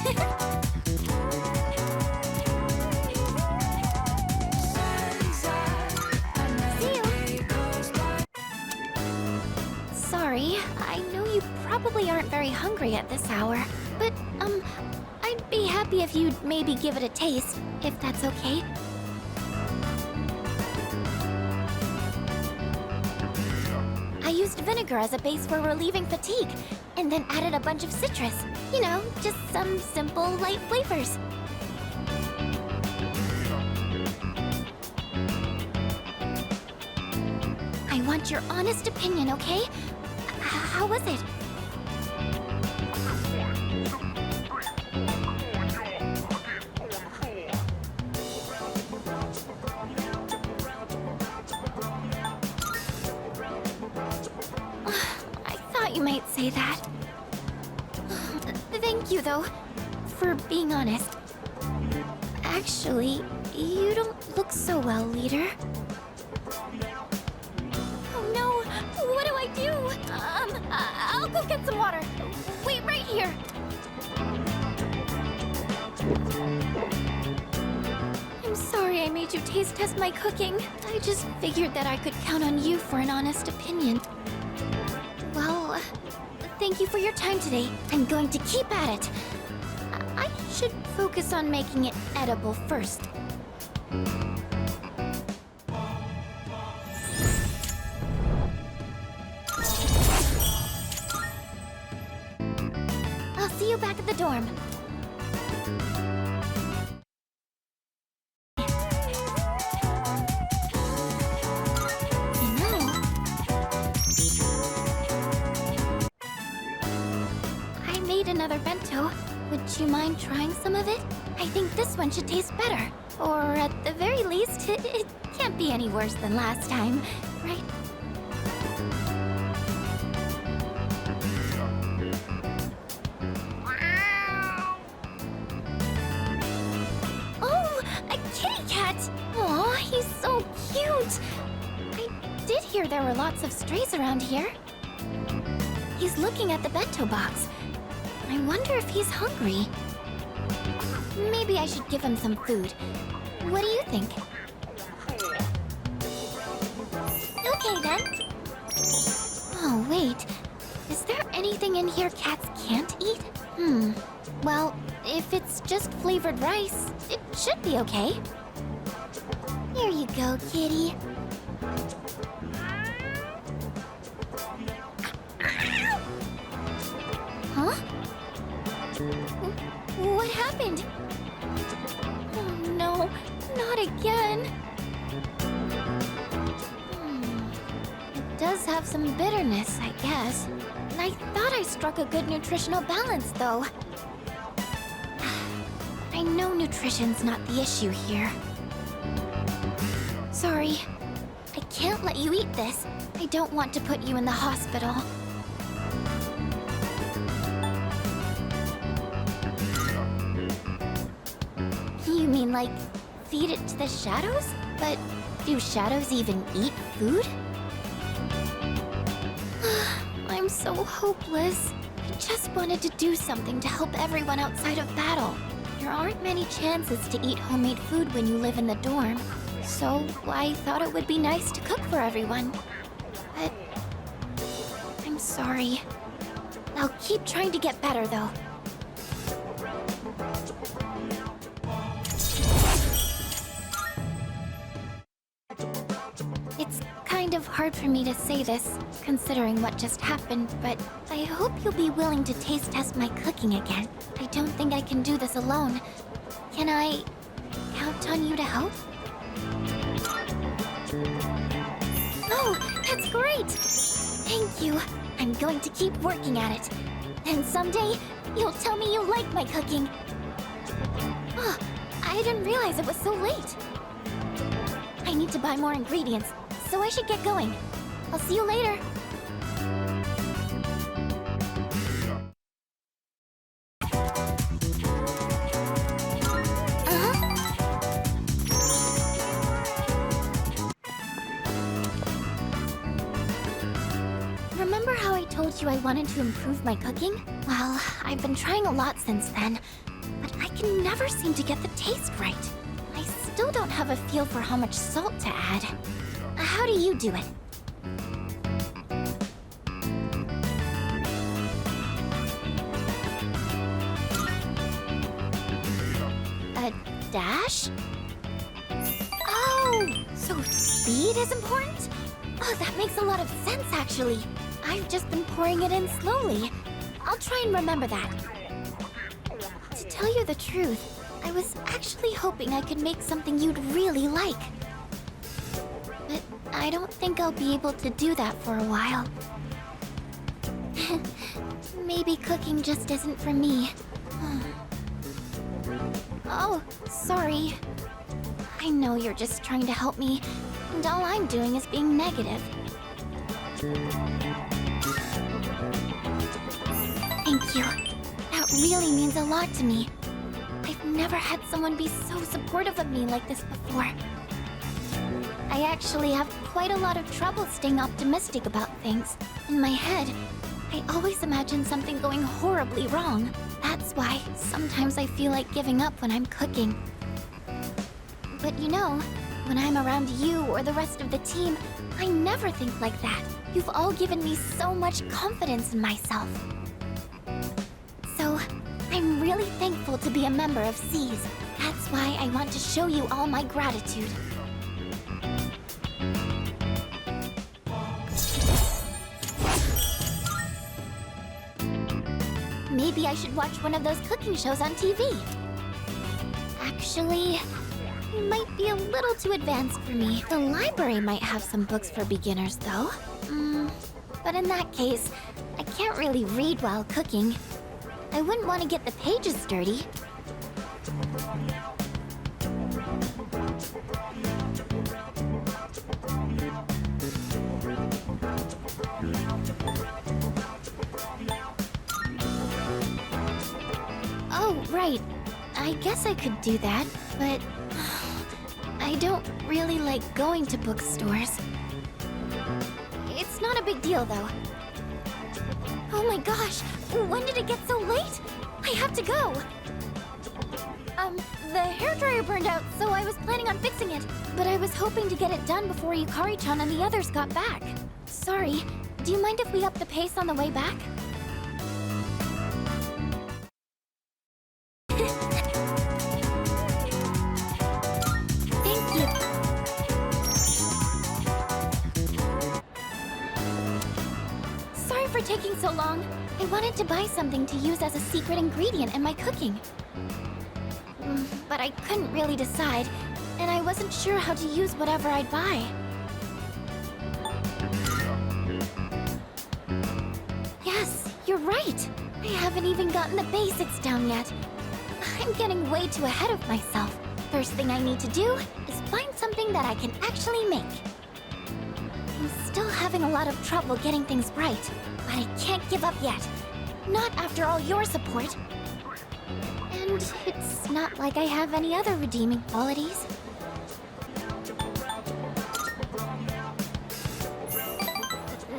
See you. Sorry, I know you probably aren't very hungry at this hour, but, I'd be happy if you'd maybe give it a taste, if that's okay. I used vinegar as a base for relieving fatigue, and then added a bunch of citrus. You know, just some simple, light flavors. I want your honest opinion, okay? How was it? I thought you might say that. Thank you, though, for being honest. Actually, you don't look so well, leader. Oh no! What do I do? I'll go get some water. Wait right here. I'm sorry I made you taste test my cooking. I just figured that I could count on you for an honest opinion. Well, thank you for your time today. I'm going to keep at it. I should focus on making it edible first. I'll see you back at the dorm. I made another bento. Would you mind trying some of it? I think this one should taste better. Or at the very least, it can't be any worse than last time, right? Oh, a kitty cat! Aw, he's so cute! I did hear there were lots of strays around here. He's looking at the bento box. I wonder if he's hungry. Maybe I should give him some food. What do you think? Okay then. Oh, wait. Is there anything in here cats can't eat? Well, if it's just flavored rice, it should be okay. Here you go, kitty. Huh? What happened? Oh no, not again. It does have some bitterness, I guess. I thought I struck a good nutritional balance, though. I know nutrition's not the issue here. Sorry. I can't let you eat this. I don't want to put you in the hospital. You mean like, feed it to the shadows? But do shadows even eat food? I'm so hopeless. I just wanted to do something to help everyone outside of battle. There aren't many chances to eat homemade food when you live in the dorm. So I thought it would be nice to cook for everyone. But I'm sorry. I'll keep trying to get better, though. It's kind of hard for me to say this, considering what just happened, but I hope you'll be willing to taste test my cooking again. I don't think I can do this alone. Can I count on you to help? Oh, that's great! Thank you. I'm going to keep working at it. And someday, you'll tell me you like my cooking. Oh, I didn't realize it was so late. I need to buy more ingredients, so I should get going. I'll see you later. Remember how I told you I wanted to improve my cooking? Well, I've been trying a lot since then, but I can never seem to get the taste right. I still don't have a feel for how much salt to add. How do you do it? A dash? Oh, so speed is important? Oh, that makes a lot of sense, actually. I've just been pouring it in slowly. I'll try and remember that. To tell you the truth, I was actually hoping I could make something you'd really like. But I don't think I'll be able to do that for a while. Maybe cooking just isn't for me. Oh, sorry. I know you're just trying to help me, and all I'm doing is being negative. Thank you. That really means a lot to me. I've never had someone be so supportive of me like this before. I actually have quite a lot of trouble staying optimistic about things. In my head, I always imagine something going horribly wrong. That's why sometimes I feel like giving up when I'm cooking. But you know, when I'm around you or the rest of the team, I never think like that. You've all given me so much confidence in myself. So, I'm really thankful to be a member of C's. That's why I want to show you all my gratitude. Maybe I should watch one of those cooking shows on TV. Actually, it might be a little too advanced for me. The library might have some books for beginners, though. But in that case, I can't really read while cooking. I wouldn't want to get the pages dirty. Oh, right. I guess I could do that, but I don't really like going to bookstores. It's not a big deal, though. Oh my gosh! When did it get so late? I have to go! The hairdryer burned out, so I was planning on fixing it. But I was hoping to get it done before Yukari-chan and the others got back. Sorry, do you mind if we up the pace on the way back? Thank you. Sorry for taking so long. I wanted to buy something to use as a secret ingredient in my cooking. But I couldn't really decide, and I wasn't sure how to use whatever I'd buy. Yes, you're right. I haven't even gotten the basics down yet. I'm getting way too ahead of myself. First thing I need to do is find something that I can actually make. I'm still having a lot of trouble getting things right, but I can't give up yet. Not after all your support. And it's not like I have any other redeeming qualities.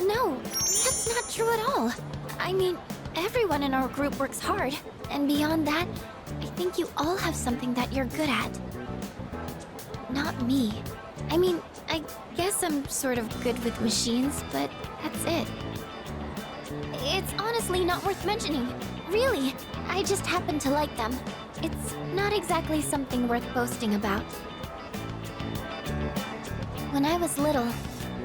No, that's not true at all. I mean, everyone in our group works hard. And beyond that, I think you all have something that you're good at. Not me. I mean, I guess I'm sort of good with machines, but that's it. It's honestly not worth mentioning. Really, I just happen to like them. It's not exactly something worth boasting about. When I was little,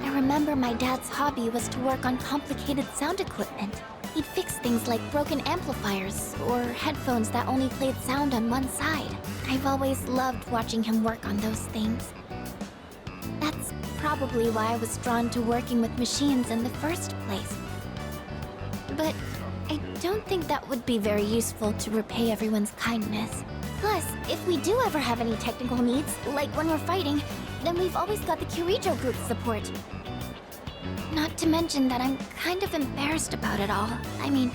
I remember my dad's hobby was to work on complicated sound equipment. He'd fix things like broken amplifiers or headphones that only played sound on one side. I've always loved watching him work on those things. That's probably why I was drawn to working with machines in the first place. But I don't think that would be very useful to repay everyone's kindness. Plus, if we do ever have any technical needs, like when we're fighting, then we've always got the Kirijo group's support. Not to mention that I'm kind of embarrassed about it all. I mean,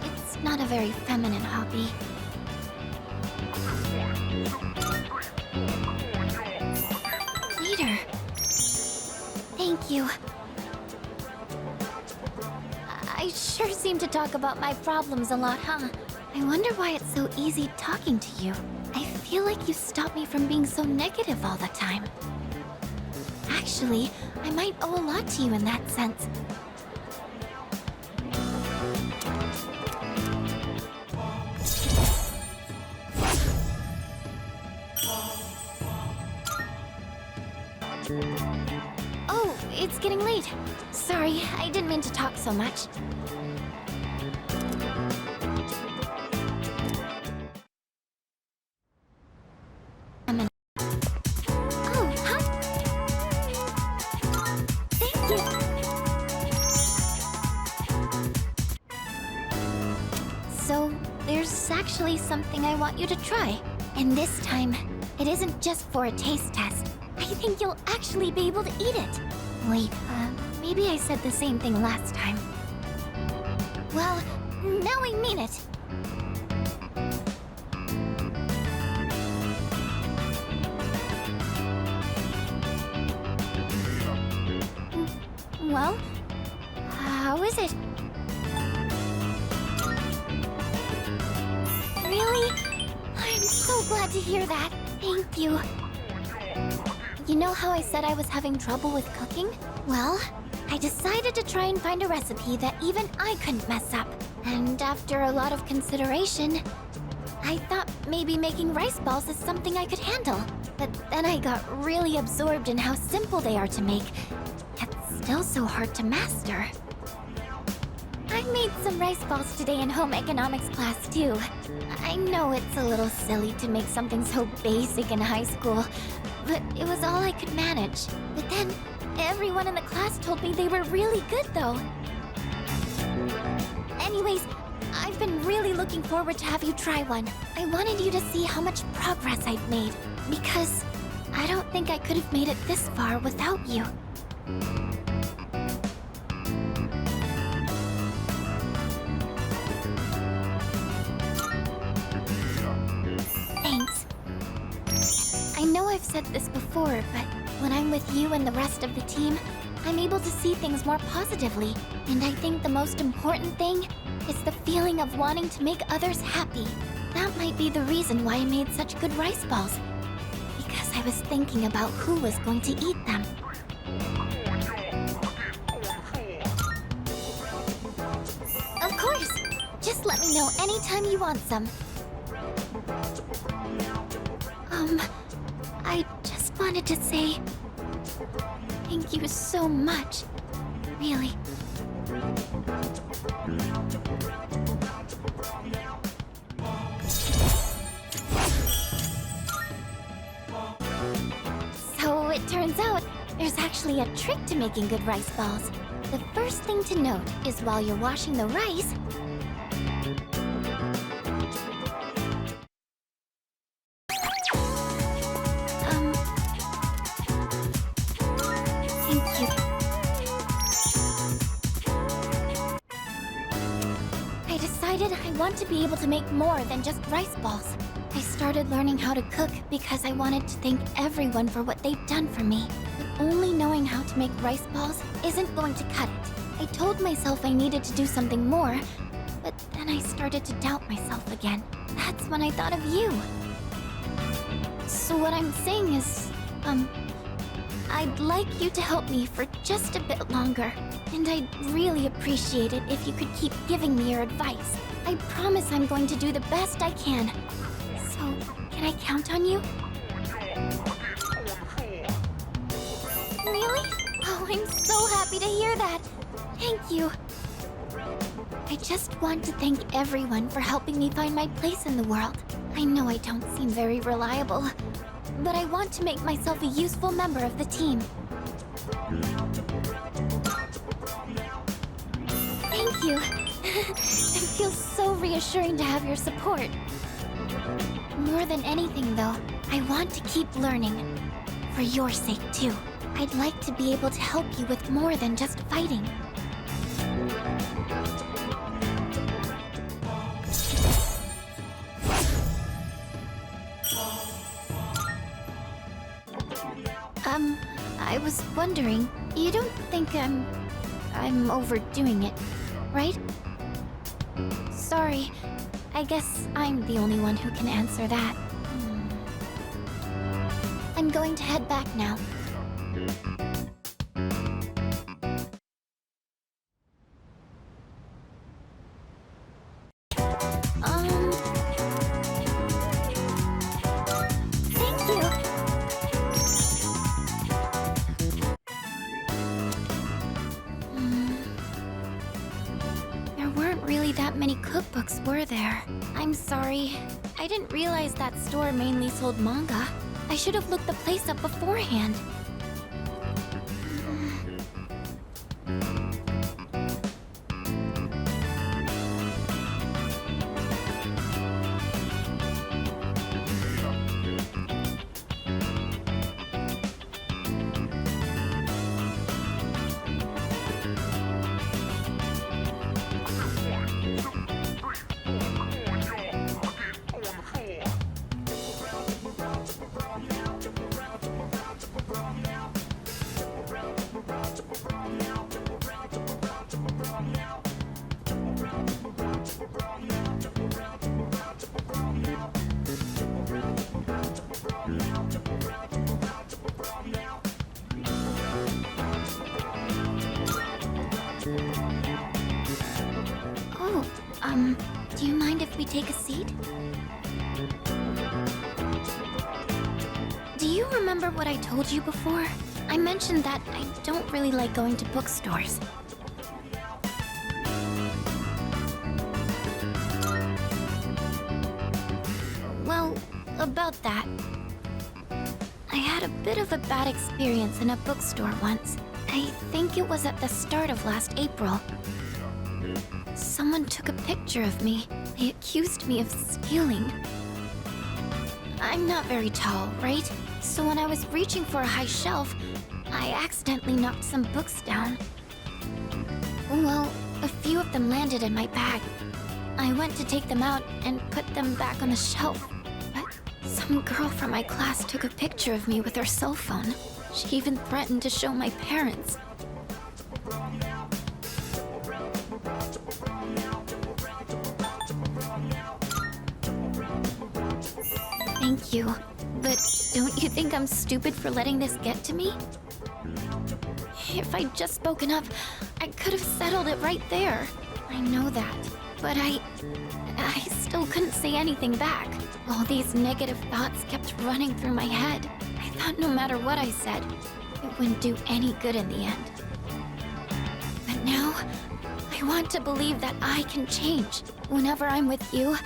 it's not a very feminine hobby. Waiter. Thank you. I sure seem to talk about my problems a lot, huh? I wonder why it's so easy talking to you. I feel like you stop me from being so negative all the time. Actually, I might owe a lot to you in that sense. Oh, it's getting late. Sorry, I didn't mean to talk so much. Oh, hi. Thank you. So, there's actually something I want you to try. And this time, it isn't just for a taste test. I think you'll actually be able to eat it. Wait, maybe I said the same thing last time. Well, now I mean it. Well, how is it? Really? I'm so glad to hear that. Thank you. You know how I said I was having trouble with cooking? Well, I decided to try and find a recipe that even I couldn't mess up. And after a lot of consideration, I thought maybe making rice balls is something I could handle. But then I got really absorbed in how simple they are to make, yet still so hard to master. I made some rice balls today in home economics class too. I know it's a little silly to make something so basic in high school, but it was all I could manage. But then, everyone in the class told me they were really good though. Anyways, I've been really looking forward to have you try one. I wanted you to see how much progress I've made, because I don't think I could have made it this far without you. Thanks. I know I've said this before, but when I'm with you and the rest of the team, I'm able to see things more positively. And I think the most important thing is the feeling of wanting to make others happy. That might be the reason why I made such good rice balls. Because I was thinking about who was going to eat them. Of course! Just let me know anytime you want some. I just wanted to say thank you so much. Really. So it turns out there's actually a trick to making good rice balls. The first thing to note is while you're washing the rice, thank you. I decided I want to be able to make more than just rice balls. I started learning how to cook because I wanted to thank everyone for what they've done for me. But only knowing how to make rice balls isn't going to cut it. I told myself I needed to do something more, but then I started to doubt myself again. That's when I thought of you. So what I'm saying is, I'd like you to help me for just a bit longer. And I'd really appreciate it if you could keep giving me your advice. I promise I'm going to do the best I can. So, can I count on you? Really? Oh, I'm so happy to hear that. Thank you. I just want to thank everyone for helping me find my place in the world. I know I don't seem very reliable, but I want to make myself a useful member of the team. Thank you. It feels so reassuring to have your support. More than anything, though, I want to keep learning. For your sake, too. I'd like to be able to help you with more than just fighting. I was wondering, you don't think I'm overdoing it, right? Sorry, I guess I'm the only one who can answer that. I'm going to head back now. Thank you. There weren't really that many cookbooks, were there? I'm sorry. I didn't realize that store mainly sold manga. I should have looked the place up beforehand. Do you mind if we take a seat? Do you remember what I told you before? I mentioned that I don't really like going to bookstores. Well, about that. I had a bit of a bad experience in a bookstore once. I think it was at the start of last April. Someone took a picture of me. They accused me of stealing. I'm not very tall, right? So when I was reaching for a high shelf, I accidentally knocked some books down. Well, a few of them landed in my bag. I went to take them out and put them back on the shelf. But some girl from my class took a picture of me with her cell phone. She even threatened to show my parents. Thank you. But don't you think I'm stupid for letting this get to me? If I'd just spoken up, I could have settled it right there. I know that. But I still couldn't say anything back. All these negative thoughts kept running through my head. I thought no matter what I said, it wouldn't do any good in the end. But now, I want to believe that I can change. Whenever I'm with you,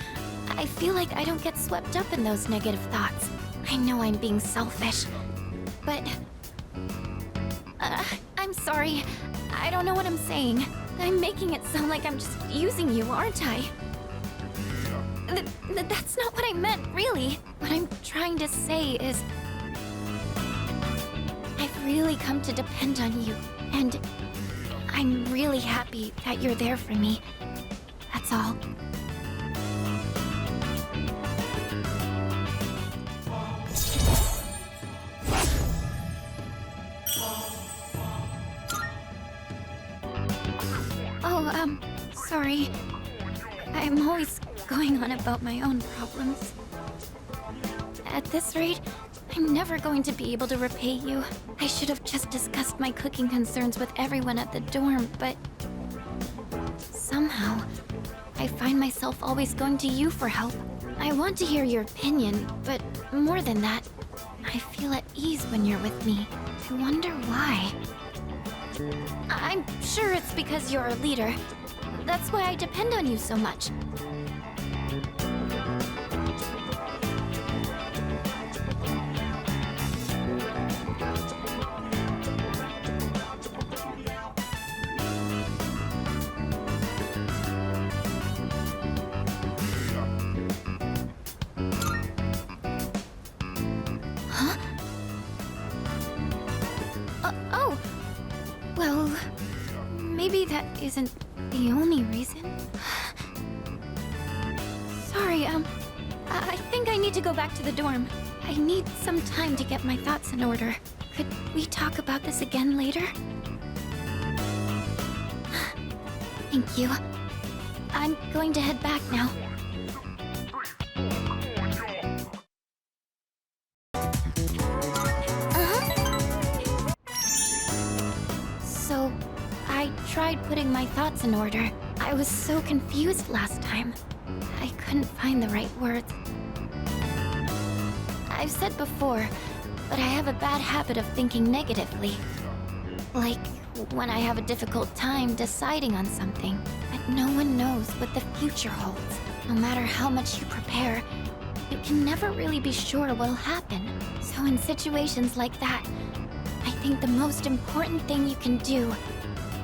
I feel like I don't get swept up in those negative thoughts. I know I'm being selfish, but... I'm sorry. I don't know what I'm saying. I'm making it sound like I'm just using you, aren't I? That's not what I meant, really. What I'm trying to say is... I've really come to depend on you, and I'm really happy that you're there for me. That's all. Sorry. I'm always going on about my own problems. At this rate, I'm never going to be able to repay you. I should have just discussed my cooking concerns with everyone at the dorm, but... somehow, I find myself always going to you for help. I want to hear your opinion, but more than that, I feel at ease when you're with me. I wonder why. I'm sure it's because you're a leader. That's why I depend on you so much. Huh? Oh! Well, maybe that isn't the only reason. Sorry, I think I need to go back to the dorm. I need some time to get my thoughts in order. Could we talk about this again later? Thank you. I'm going to head back now. So, I tried putting my thoughts in order. I was so confused last time. I couldn't find the right words. I've said before, but I have a bad habit of thinking negatively. Like, when I have a difficult time deciding on something, but no one knows what the future holds. No matter how much you prepare, you can never really be sure what'll happen. So in situations like that, I think the most important thing you can do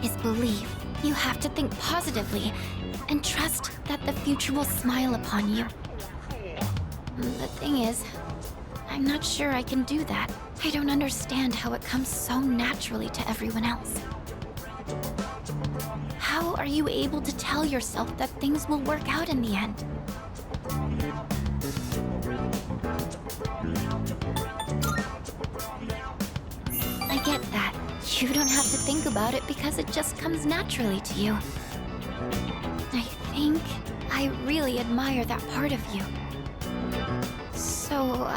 is believe. You have to think positively and trust that the future will smile upon you. The thing is, I'm not sure I can do that. I don't understand how it comes so naturally to everyone else. How are you able to tell yourself that things will work out in the end? I get that. You don't have to think about it because it just comes naturally to you. I think I really admire that part of you. So,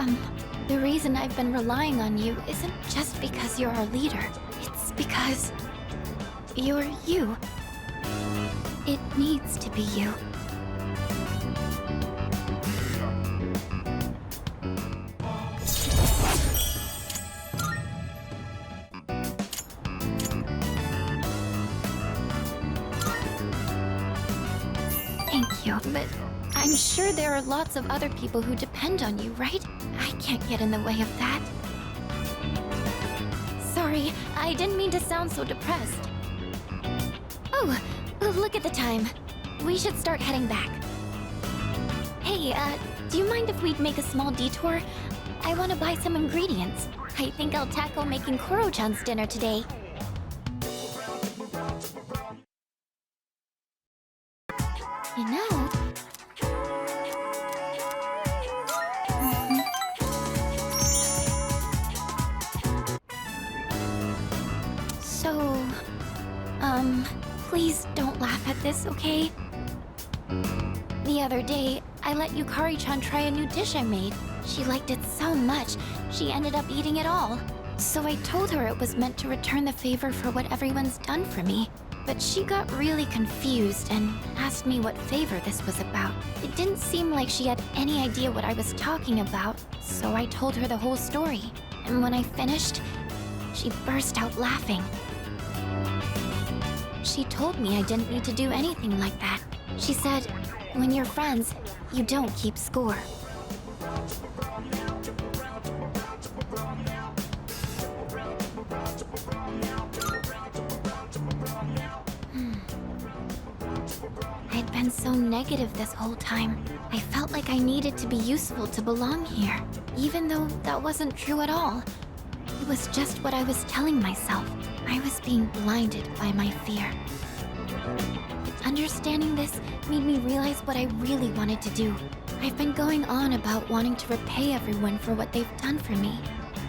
the reason I've been relying on you isn't just because you're our leader. It's because you're you. It needs to be you. Thank you, but I'm sure there are lots of other people who depend on you, right? I can't get in the way of that. Sorry, I didn't mean to sound so depressed. Oh, look at the time. We should start heading back. Hey, do you mind if we'd make a small detour? I want to buy some ingredients. I think I'll tackle making Koro-chan's dinner today. You know... So... please don't laugh at this, okay? The other day, I let Yukari-chan try a new dish I made. She liked it so much, she ended up eating it all. So I told her it was meant to return the favor for what everyone's done for me. But she got really confused and asked me what favor this was about. It didn't seem like she had any idea what I was talking about, so I told her the whole story. And when I finished, she burst out laughing. She told me I didn't need to do anything like that. She said, when you're friends, you don't keep score. I'd been so negative this whole time. I felt like I needed to be useful to belong here, even though that wasn't true at all. It was just what I was telling myself. I was being blinded by my fear. Understanding this made me realize what I really wanted to do. I've been going on about wanting to repay everyone for what they've done for me,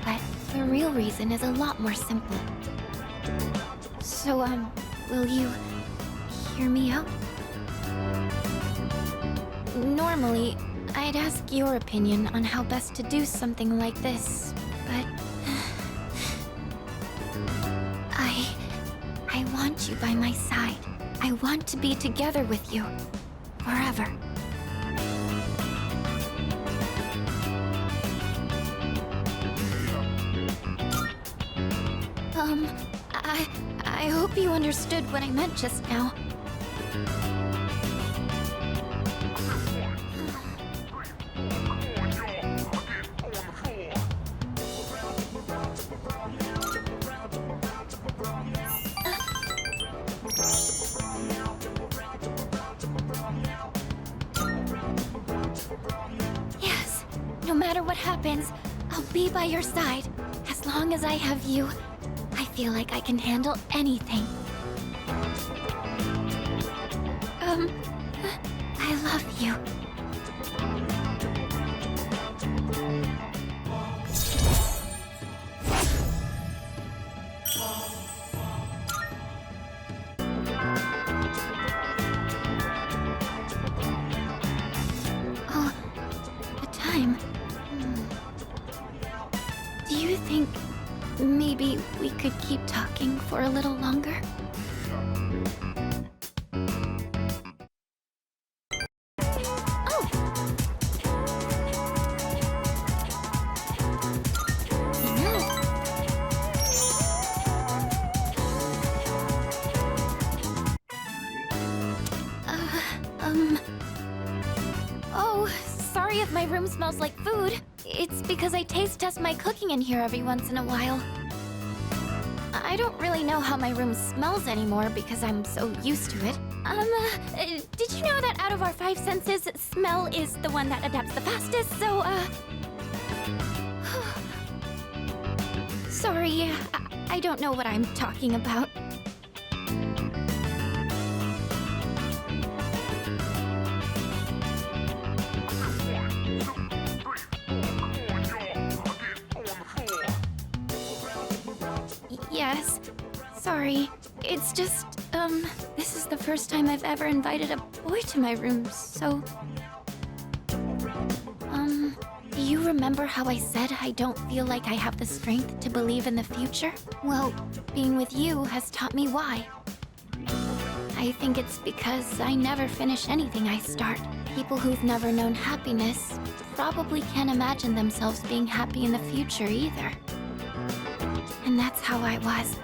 but the real reason is a lot more simple. So, will you hear me out? Normally, I'd ask your opinion on how best to do something like this, but... I want you by my side. I want to be together with you. Forever. I hope you understood what I meant just now. Yes, no matter what happens, I'll be by your side. As long as I have you, I feel like I can handle anything. I love you. time. Do you think maybe we could keep talking for a little longer? Oh! Oh, sorry if my room smells like food. It's because I taste test my cooking in here every once in a while. I don't really know how my room smells anymore because I'm so used to it. Did you know that out of our 5 senses, smell is the one that adapts the fastest, so, Sorry, I don't know what I'm talking about. Yes, sorry. It's just, this is the first time I've ever invited a boy to my room, so... Do you remember how I said I don't feel like I have the strength to believe in the future? Well, being with you has taught me why. I think it's because I never finish anything I start. People who've never known happiness probably can't imagine themselves being happy in the future either. And that's how I was.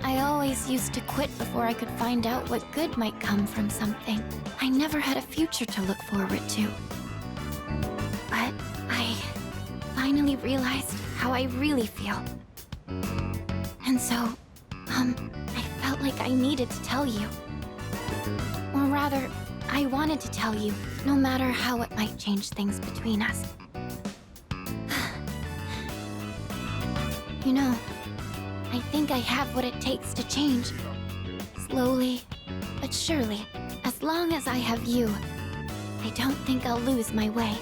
I always used to quit before I could find out what good might come from something. I never had a future to look forward to. But I finally realized how I really feel. And so, I felt like I needed to tell you. Or rather, I wanted to tell you, no matter how it might change things between us. You know, I think I have what it takes to change. Slowly, but surely, as long as I have you, I don't think I'll lose my way.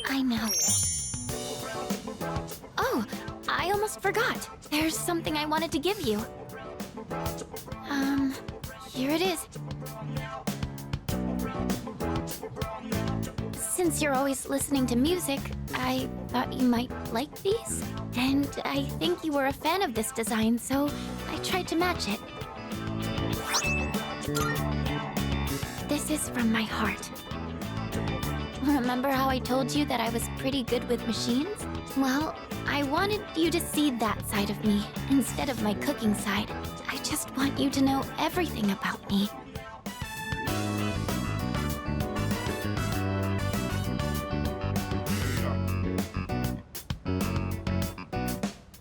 I know. Oh, I almost forgot. There's something I wanted to give you. Here it is. Since you're always listening to music, I thought you might like these. And I think you were a fan of this design, so I tried to match it. This is from my heart. Remember how I told you that I was pretty good with machines? Well, I wanted you to see that side of me instead of my cooking side. I just want you to know everything about me.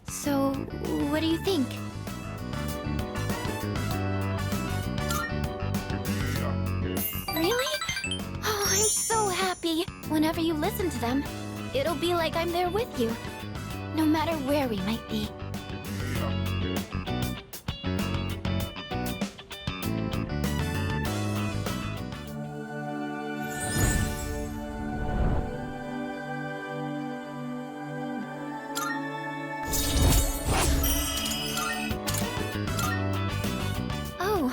So, what do you think? Really? Oh, I'm so happy. Whenever you listen to them, it'll be like I'm there with you, no matter where we might be. Oh,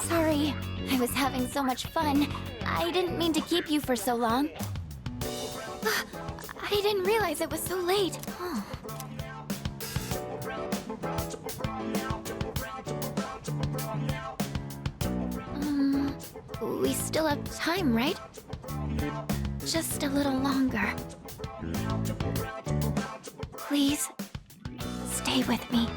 sorry. I was having so much fun. I didn't mean to keep you for so long. I didn't realize it was so late. Oh. We still have time, right? Just a little longer. Please, stay with me.